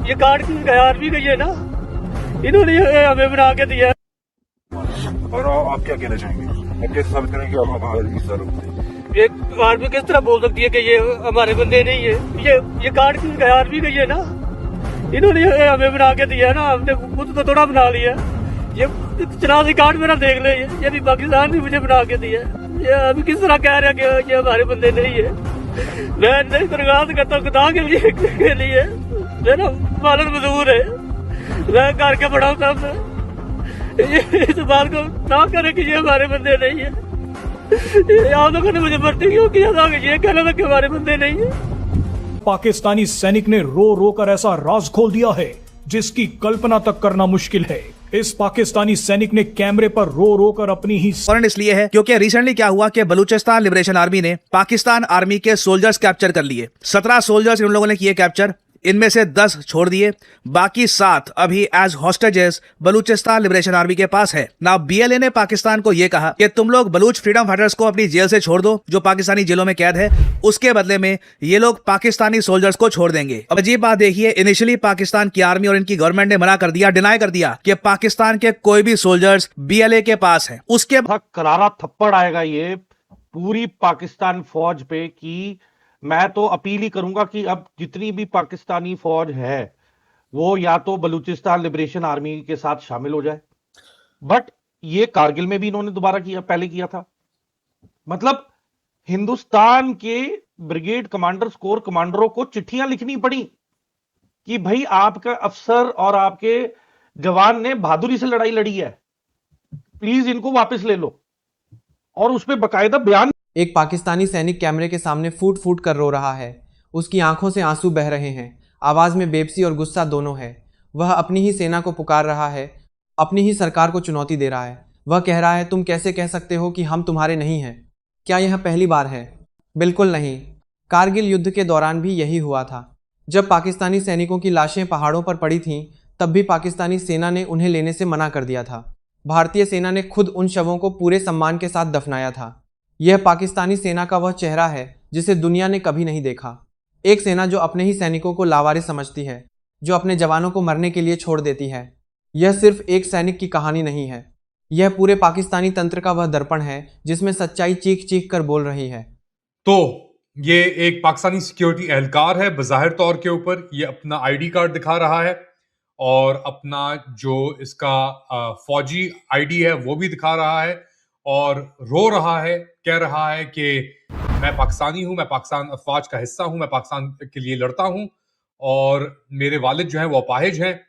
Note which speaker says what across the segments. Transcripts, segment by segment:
Speaker 1: ये card army का ही है ना, इन्होंने हमें बना के दिया।
Speaker 2: और आप क्या कहना चाहेंगे? आप कैसे साबित करेंगे कि आप हमारे सर
Speaker 1: ये आर्मी किस तरह बोल सकती है कि ये हमारे बंदे नहीं है? ये कार्ड आर्मी का ही है ना, इन्होंने हमें बना के दिया ना, हमने खुद तो थोड़ा बना लिया। ये शनाख्ती कार्ड मेरा देख ले, ये भी पाकिस्तान ने मुझे बना के दिया। ये अभी किस तरह कह रहे हैं कि ये हमारे बंदे नहीं है? मैं नहीं दरगास्त करता हूँ खुदा के लिए मेरा मालन मजदूर है, मैं करके बड़ा हूँ साहब। इस बात को ना करे कि ये हमारे बंदे नहीं है। आप लोगों ने मुझे भर्ती क्यों किया था कि ये कहना था कि हमारे बंदे नहीं है?
Speaker 3: पाकिस्तानी सैनिक ने रो रो कर ऐसा राज खोल दिया है जिसकी कल्पना तक करना मुश्किल है। इस पाकिस्तानी सैनिक ने कैमरे पर रो रो कर अपनी ही
Speaker 4: फौरन इसलिए है क्योंकि रिसेंटली क्या हुआ कि बलूचिस्तान लिबरेशन आर्मी ने पाकिस्तान आर्मी के सोल्जर्स कैप्चर कर लिए। 17 सोल्जर्स इन लोगों ने किए कैप्चर, इनमें से 10 छोड़ दिए, बाकी 7 अभी as hostages Balochistan liberation army के पास है ना। बीएलए ने पाकिस्तान को यह कहा कि तुम लोग बलूच फ्रीडम फाइटर्स को अपनी जेल से छोड़ दो जो पाकिस्तानी जेलों में कैद है, उसके बदले में ये लोग पाकिस्तानी सोल्जर्स को छोड़ देंगे। अब अजीब बात देखिए, इनिशियली पाकिस्तान की आर्मी और इनकी गवर्नमेंट ने मना कर दिया, डिनाई कर दिया कि पाकिस्तान के कोई भी सोल्जर्स बीएलए के पास है। उसके बाद
Speaker 5: करारा थप्पड़ आएगा ये पूरी पाकिस्तान फौज पे कि मैं तो अपील ही करूंगा कि अब जितनी भी पाकिस्तानी फौज है वो या तो बलूचिस्तान लिबरेशन आर्मी के साथ शामिल हो जाए। बट ये कारगिल में भी इन्होंने दोबारा किया, पहले किया था। मतलब हिंदुस्तान के ब्रिगेड कमांडर्स, कोर कमांडरों को चिट्ठियां लिखनी पड़ी कि भाई आपका अफसर और आपके जवान ने बहादुरी से लड़ाई लड़ी है, प्लीज इनको वापस ले लो, और उस पर बकायदा बयान।
Speaker 6: एक पाकिस्तानी सैनिक कैमरे के सामने फूट फूट कर रो रहा है। उसकी आंखों से आंसू बह रहे हैं, आवाज में बेबसी और गुस्सा दोनों है। वह अपनी ही सेना को पुकार रहा है, अपनी ही सरकार को चुनौती दे रहा है। वह कह रहा है, तुम कैसे कह सकते हो कि हम तुम्हारे नहीं हैं? क्या यह पहली बार है? बिल्कुल नहीं। कारगिल युद्ध के दौरान भी यही हुआ था। जब पाकिस्तानी सैनिकों की लाशें पहाड़ों पर पड़ी थीं, तब भी पाकिस्तानी सेना ने उन्हें लेने से मना कर दिया था। भारतीय सेना ने खुद उन शवों को पूरे सम्मान के साथ दफनाया था। यह पाकिस्तानी सेना का वह चेहरा है जिसे दुनिया ने कभी नहीं देखा। एक सेना जो अपने ही सैनिकों को लावारिस समझती है, जो अपने जवानों को मरने के लिए छोड़ देती है। यह सिर्फ एक सैनिक की कहानी नहीं है, यह पूरे पाकिस्तानी तंत्र का वह दर्पण है जिसमें सच्चाई चीख चीख कर बोल रही है।
Speaker 7: तो ये एक पाकिस्तानी सिक्योरिटी एहलकार है, बज़ाहिर तौर के ऊपर ये अपना आईडी कार्ड दिखा रहा है और अपना जो इसका फौजी आईडी है वो भी दिखा रहा है और रो रहा है, कह रहा है कि मैं पाकिस्तानी हूं, मैं पाकिस्तान अफवाज का हिस्सा हूं, मैं पाकिस्तान के लिए लड़ता हूं और मेरे वालिद जो हैं वो अपाहिज हैं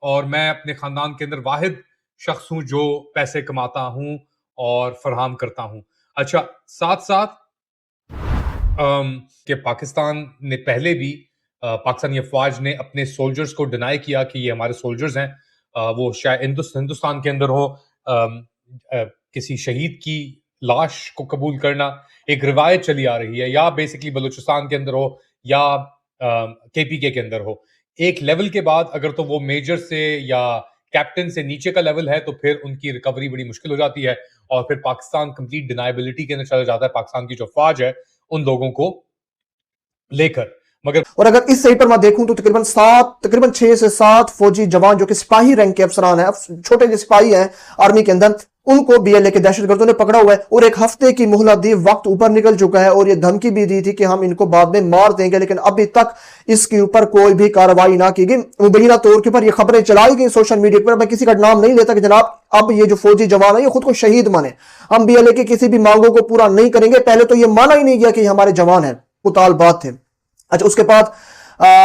Speaker 7: और मैं अपने खानदान के अंदर वाहिद शख्स हूं जो पैसे कमाता हूं और फराहम करता हूं। अच्छा, साथ साथ कि पाकिस्तान ने पहले भी पाकिस्तानी अफवाज ने अपने सोल्जर्स को डिनाई किया कि ये हमारे सोल्जर्स हैं। वो शायद हिंदुस्तान के अंदर हो, किसी शहीद की लाश को कबूल करना एक रिवायत चली आ रही है, या बेसिकली बलूचिस्तान के अंदर हो या केपीके के अंदर हो। एक लेवल के बाद अगर तो वो मेजर से या कैप्टन से नीचे का लेवल है तो फिर उनकी रिकवरी बड़ी मुश्किल हो जाती है और फिर पाकिस्तान कंप्लीट डिनाइबिलिटी के अंदर चला जाता है पाकिस्तान की जो फौज है उन लोगों को लेकर। मगर
Speaker 8: और अगर इस सही पर मैं देखूं तो तकरीबन 6 से 7 फौजी जवान जो कि सिपाही रैंक के अफसरान हैं, छोटे जो सिपाही हैं आर्मी के अंदर, उनको बीएलए के दहशतगर्दों ने पकड़ा हुआ है और 1 हफ्ते की मोहलत दी। वक्त ऊपर निकल चुका है और ये धमकी भी दी थी कि हम इनको बाद में मार देंगे, लेकिन अभी तक इसके ऊपर कोई भी कार्रवाई ना की गई। मुबैना तौर के ऊपर ये खबरें चलाई गई सोशल मीडिया पर। मैं किसी का नाम नहीं लेता कि जनाब अब ये जो फौजी जवान है ये खुद को शहीद माने, हम बीएलए की किसी भी मांगों को पूरा नहीं करेंगे। पहले तो ये माना ही नहीं गया कि हमारे जवान है, कुताल बात थे। अच्छा, उसके बाद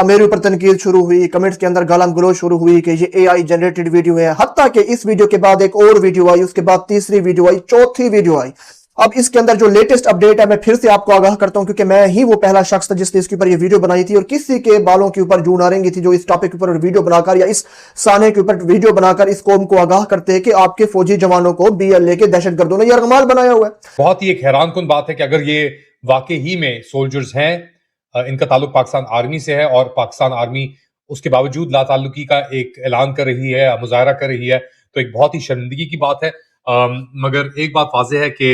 Speaker 8: मेरे ऊपर तनकीद शुरू हुई, कमेंट्स के अंदर गालम गलोच शुरू हुई कि ये एआई जनरेटेड वीडियो है। हत्ता कि इस वीडियो के बाद एक और वीडियो आई, उसके बाद तीसरी वीडियो आई, चौथी वीडियो आई। अब इसके अंदर जो लेटेस्ट अपडेट है मैं फिर से आपको आगाह करता हूं क्योंकि मैं ही वो पहला शख्स था जिसने इसके ऊपर ये वीडियो बनाई थी और किसी के बालों के ऊपर जूं नारेंगी थी जो इस टॉपिक के ऊपर वीडियो बनाकर या इस साने के ऊपर वीडियो बनाकर इस कौम को आगाह करते हैं कि आपके फौजी जवानों को बीएलए के दहशतगर्दों ने यरगमाल बनाया हुआ है।
Speaker 7: बहुत ही एक हैरानकुन बात है कि अगर ये वाकई ही में सोल्जर्स हैं, इनका ताल्लुक पाकिस्तान आर्मी से है और पाकिस्तान आर्मी उसके बावजूद लाताल्लुकी का एक ऐलान कर रही है, मुजाहरा कर रही है, तो एक बहुत ही शर्मिंदगी की बात है। मगर एक बात वाज़ेह है कि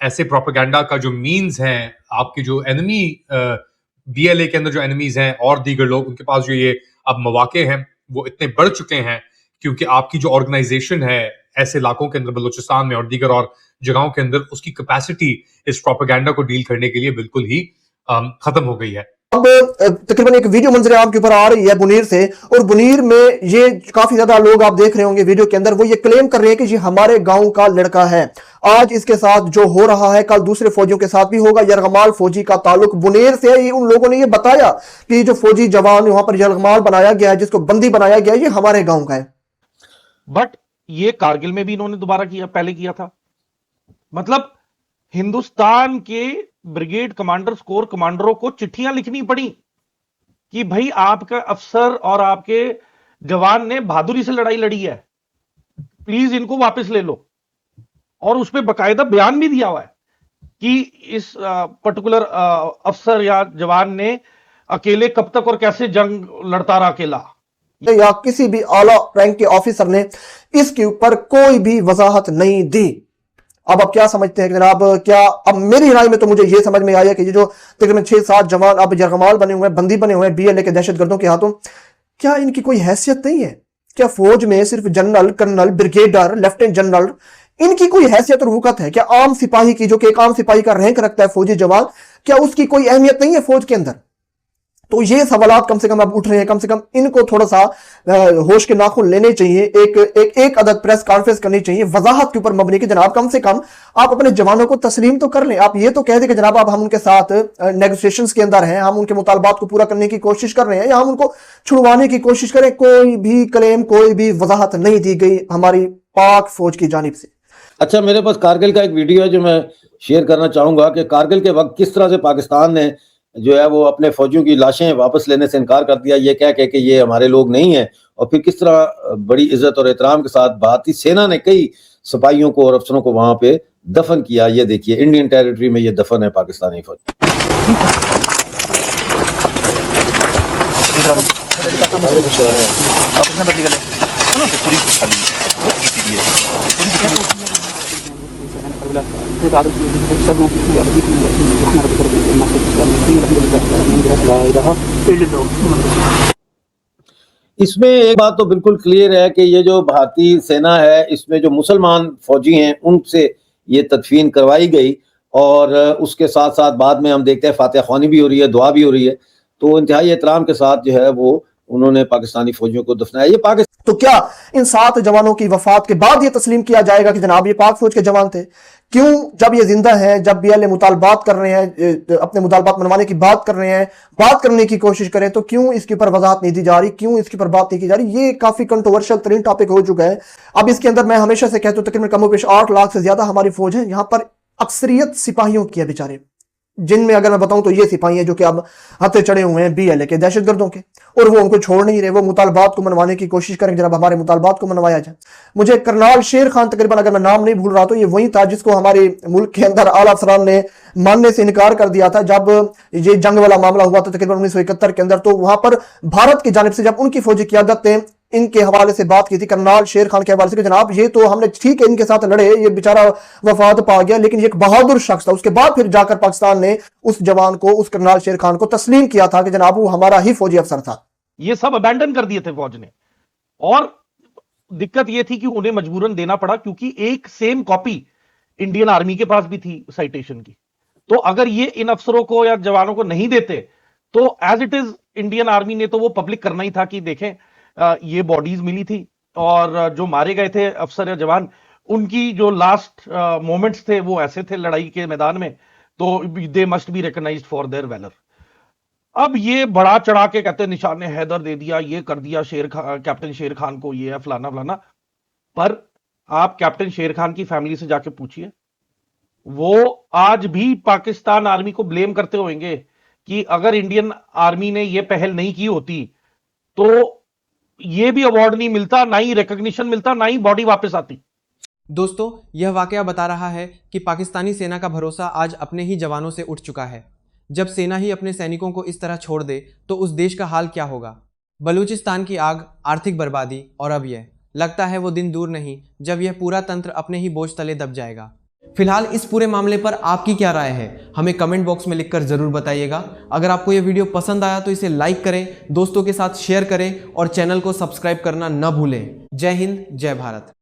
Speaker 7: ऐसे प्रोपेगेंडा का जो मीन्स हैं, आपके जो एनिमी बीएलए के अंदर जो एनिमीज हैं और दीगर लोग, उनके पास जो ये अब मौके हैं वो इतने बढ़ चुके हैं क्योंकि आपकी जो ऑर्गेनाइजेशन है ऐसे इलाकों के अंदर बलूचिस्तान में और दीगर और जगहों के अंदर उसकी कैपेसिटी इस प्रोपेगेंडा को डील करने के लिए बिल्कुल ही खत्म हो गई है।
Speaker 8: अब तकरीबन एक वीडियो मंजर आम के ऊपर आ रही है बुनीर से, और बुनीर में ये काफी ज्यादा लोग आप देख रहे होंगे वीडियो के अंदर, वो ये क्लेम कर रहे हैं कि ये हमारे गांव का लड़का है। आज इसके साथ जो हो रहा है कल दूसरे फौजियों के साथ भी होगा। यरगमाल फौजी का ताल्लुक बुनीर से है। उन लोगों ने ये बताया कि जो फौजी जवान वहां पर यरगमाल बनाया गया है, जिसको बंदी बनाया गया है, ये हमारे गांव का है।
Speaker 5: बट ये कारगिल में भी इन्होंने दोबारा किया, पहले किया था। मतलब हिंदुस्तान के ब्रिगेड कमांडर्स, कोर कमांडरों को चिट्ठियां लिखनी पड़ी कि भाई आपका अफसर और आपके जवान ने बहादुरी से लड़ाई लड़ी है, प्लीज इनको वापस ले लो। और उस पर बकायदा बयान भी दिया हुआ है कि इस पर्टिकुलर अफसर या जवान ने अकेले कब तक और कैसे जंग लड़ता रहा अकेला,
Speaker 8: या किसी भी आला रैंक के ऑफिसर ने इसके ऊपर कोई भी वजाहत नहीं दी। अब आप क्या समझते हैं जनाब? क्या अब मेरी राय में तो मुझे यह समझ में आया कि ये जो तकरीबन 6-7 जवान अब यरगमाल बने हुए हैं, बंदी बने हुए हैं बीएलए के दहशतगर्दों के हाथों, क्या इनकी कोई हैसियत नहीं है? क्या फौज में सिर्फ general, colonel, brigadier, lieutenant general, इनकी कोई हैसियत और वक़्त है? क्या आम सिपाही की, जो कि एक आम सिपाही का रैंक रखता है फौजी जवान, क्या उसकी कोई अहमियत नहीं है फौज के अंदर? तो ये सवालात कम से कम अब उठ रहे हैं। कम से कम इनको थोड़ा सा होश के नाखून लेने चाहिए। एक अदद प्रेस कॉन्फ्रेंस करनी चाहिए वजाहत के ऊपर मबनी कि जनाब कम से कम आप अपने जवानों को तस्लीम तो कर लें। आप ये तो कह दें कि जनाब अब हम उनके साथ नेगोशिएशंस के अंदर हैं, हम उनके मुतालबात को पूरा करने की कोशिश कर रहे हैं, या हम उनको छुड़वाने की कोशिश करें। कोई भी क्लेम, कोई भी वजाहत नहीं दी गई हमारी पाक फौज की जानिब से।
Speaker 9: अच्छा, मेरे पास कारगिल का एक वीडियो है जो मैं शेयर करना चाहूंगा कि कारगिल के वक्त किस तरह से पाकिस्तान ने जो है वो अपने फौजियों की लाशें वापस लेने से इनकार कर दिया, ये कह के कि ये हमारे लोग नहीं हैं, और फिर किस तरह बड़ी इज्जत और एहतराम के साथ भारतीय सेना ने कई सिपाहियों को और अफसरों को वहां पे दफन किया। ये देखिए, इंडियन टेरिटरी में ये दफन है पाकिस्तानी फौज। इसमें एक बात तो बिल्कुल क्लियर है कि ये जो भारतीय सेना है इसमें जो मुसलमान फौजी हैं उनसे ये तदफीन करवाई गई, और उसके साथ साथ बाद में हम देखते हैं फातिहा ख्वानी भी हो रही है, दुआ भी हो रही है। तो इंतहाई एहतराम के साथ जो है वो उन्होंने पाकिस्तानी फौजियों को दफनाया। ये पाकिस्तान,
Speaker 8: तो क्या इन 7 जवानों की वफात के बाद ये तस्लीम किया जाएगा कि जनाब ये पाक फौज के जवान थे? क्यों जब ये जिंदा हैं, जब बीएलए मुतालबात कर रहे हैं, अपने मुतालबात मनवाने की बात कर रहे हैं, बात करने की कोशिश करें, तो क्यों इसके ऊपर वजाहत नहीं दी जा रही? क्यों इसके ऊपर बात नहीं की जा रही? ये काफी कंट्रोवर्शियल तरीन टॉपिक हो चुका है। अब इसके अंदर मैं हमेशा से कहता हूं तकरीबन कमोबेश 8 लाख से ज्यादा हमारी फौज है। यहां पर अक्सरियत सिपाहियों की है बेचारे, जिनमें अगर मैं बताऊं तो ये सिपाही हैं जो कि अब हथे चढ़े हुए हैं बीएलए के दहशतगर्दों के, और वो उनको छोड़ नहीं रहे। वो मुतालबात को मनवाने की कोशिश करें, जनाब हमारे मुतालबात को मनवाया जाए। मुझे करनाल शेर खान, तकरीबन अगर मैं नाम नहीं भूल रहा तो ये वही था जिसको हमारे मुल्क के अंदर आला अफसरान ने मानने से इनकार कर दिया था जब ये जंग वाला मामला हुआ था तकरीबन 1971 के अंदर। तो वहां पर भारत की जानिब से जब उनकी फौजी क़यादत ने इनके हवाले से बात की थी, करनाल शेर खान के हवाले से, कि जनाब ये तो हमने ठीक है इनके साथ लड़े, ये बेचारा वफात पा गया, लेकिन ये एक बहादुर शख्स था। उसके बाद फिर जाकर पाकिस्तान ने उस जवान को, उस करनाल शेर खान को तस्लीम किया था कि जनाब वो हमारा ही फौजी अफसर था।
Speaker 5: ये सब अबैंडन कर दिए थे फौज ने, और दिक्कत ये थी कि उन्हें मजबूरन देना पड़ा क्योंकि एक सेम कॉपी इंडियन आर्मी के पास भी थी साइटेशन की। तो अगर ये इन अफसरों को या जवानों को नहीं देते तो as it is Indian army ने तो वो पब्लिक करना ही था कि देखें ये बॉडीज मिली थी, और जो मारे गए थे अफसर या जवान उनकी जो लास्ट मोमेंट्स थे वो ऐसे थे लड़ाई के मैदान में, तो they must be recognised for their valour. अब ये बड़ा चढ़ा के कहते हैं निशान हैदर दे दिया, ये कर दिया कैप्टन शेर खान को, ये है फलाना फलाना। पर आप कैप्टन शेर खान की फैमिली से जाके पूछिए, वो आज भी पाकिस्तान आर्मी को ब्लेम करते होंगे कि अगर इंडियन आर्मी ने ये पहल नहीं की होती तो ये भी अवार्ड नहीं मिलता, ना ही रिकॉग्निशन मिलता, ना ही बॉडी वापस आती।
Speaker 6: दोस्तों, यह वाकया बता रहा है कि पाकिस्तानी सेना का भरोसा आज अपने ही जवानों से उठ चुका है। जब सेना ही अपने सैनिकों को इस तरह छोड़ दे तो उस देश का हाल क्या होगा? बलूचिस्तान की आग, आर्थिक बर्बादी, और अब यह लगता है वो दिन दूर नहीं जब यह पूरा तंत्र अपने ही बोझ तले दब जाएगा। फिलहाल इस पूरे मामले पर आपकी क्या राय है, हमें कमेंट बॉक्स में लिखकर जरूर बताइएगा। अगर आपको यह वीडियो पसंद आया तो इसे लाइक करें, दोस्तों के साथ शेयर करें और चैनल को सब्सक्राइब करना न भूलें। जय हिंद, जय भारत।